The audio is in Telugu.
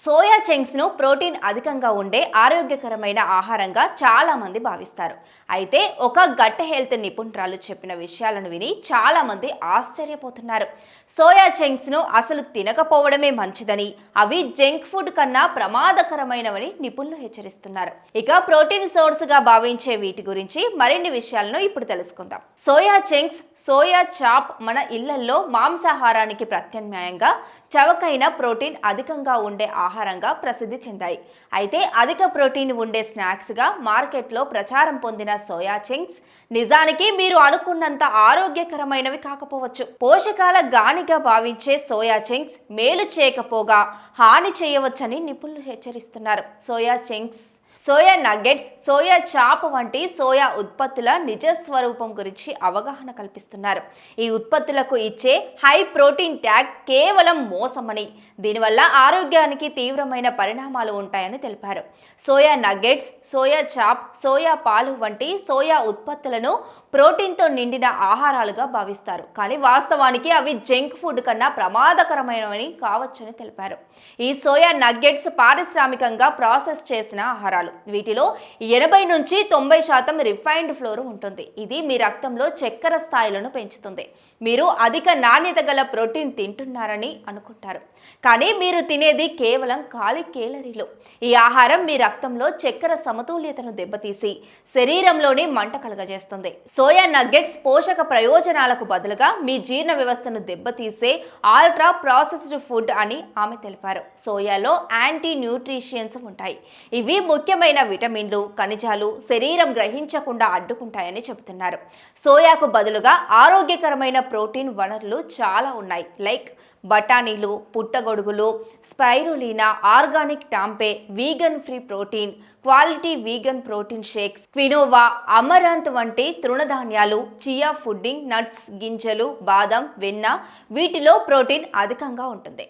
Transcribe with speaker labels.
Speaker 1: సోయా చంక్స్ ను ప్రోటీన్ అధికంగా ఉండే ఆరోగ్యకరమైన ఆహారంగా చాలా మంది భావిస్తారు. అయితే ఒక గట్ హెల్త్ నిపుణురాలు చెప్పిన విషయాలను విని చాలా మంది ఆశ్చర్యపోతున్నారు. సోయా చంక్స్ ను అసలు తినకపోవడమే మంచిదని, అవి జంక్ ఫుడ్ కన్నా ప్రమాదకరమైనవని నిపుణులు హెచ్చరిస్తున్నారు. ఇక ప్రోటీన్ సోర్స్ గా భావించే వీటి గురించి మరిన్ని విషయాలను ఇప్పుడు తెలుసుకుందాం. సోయా చంక్స్, సోయా చాప్ మన ఇళ్లలో మాంసాహారానికి ప్రత్యామ్నాయంగా చవకైన ప్రోటీన్ అధికంగా ఉండే ఆహారంగా ప్రసిద్ధి చెందాయి. అయితే అధిక ప్రోటీన్ ఉండే స్నాక్స్గా మార్కెట్లో ప్రచారం పొందిన సోయా చంక్స్ నిజానికి మీరు అనుకున్నంత ఆరోగ్యకరమైనవి కాకపోవచ్చు. పోషకాల గానిగా భావించే సోయా చంక్స్ మేలు చేయకపోగా హాని చేయవచ్చని నిపుణులు హెచ్చరిస్తున్నారు. Soya chunks, soya nuggets, soya chop వంటి సోయా ఉత్పత్తుల నిజ స్వరూపం గురించి అవగాహన కల్పిస్తున్నారు. ఈ ఉత్పత్తులకు ఇచ్చే హై ప్రోటీన్ ట్యాగ్ కేవలం మోసమని, దీనివల్ల ఆరోగ్యానికి తీవ్రమైన పరిణామాలు ఉంటాయని తెలిపారు. Soya nuggets, soya chop, soya పాలు వంటి సోయా ఉత్పత్తులను ప్రోటీన్తో నిండిన ఆహారాలుగా భావిస్తారు. కానీ వాస్తవానికి అవి జంక్ ఫుడ్ కన్నా ప్రమాదకరమైనవి కావచ్చని తెలిపారు. ఈ సోయా నగ్గెట్స్ పారిశ్రామికంగా ప్రాసెస్ చేసిన ఆహారాలు. వీటిలో 80 నుంచి 90% రిఫైన్డ్ ఫ్లోర్ ఉంటుంది. ఇది మీ రక్తంలో చక్కెర స్థాయిలను పెంచుతుంది. మీరు అధిక నాణ్యత గల ప్రోటీన్ తింటున్నారని అనుకుంటారు, కానీ మీరు తినేది కేవలం ఖాళీ కేలరీలు. ఈ ఆహారం మీ రక్తంలో చక్కెర సమతుల్యతను దెబ్బతీసి శరీరంలోని మంట కలుగజేస్తుంది. సోయా నగ్గెట్స్ పోషక ప్రయోజనాలకు బదులుగా మీ జీర్ణ వ్యవస్థను దెబ్బతీసే ఆల్ట్రా ప్రాసెస్డ్ ఫుడ్ అని ఆమె తెలిపారు. సోయాలో యాంటీ న్యూట్రిషియన్స్ ఉంటాయి. ఇవి ముఖ్యమైన విటమిన్లు, ఖనిజాలు శరీరం గ్రహించకుండా అడ్డుకుంటాయని చెబుతున్నారు. సోయాకు బదులుగా ఆరోగ్యకరమైన ప్రోటీన్ వనరులు చాలా ఉన్నాయి. లైక్ బఠానీలు, పుట్టగొడుగులు, spirulina, organic tempeh, vegan free protein, quality vegan protein shakes, quinoa, amaranth వంటి తృణధాన్యాలు, చియా పుడ్డింగ్, నట్స్, గింజలు, బాదం, వెన్న, వీటిలో ప్రోటీన్ అధికంగా ఉంటుంది.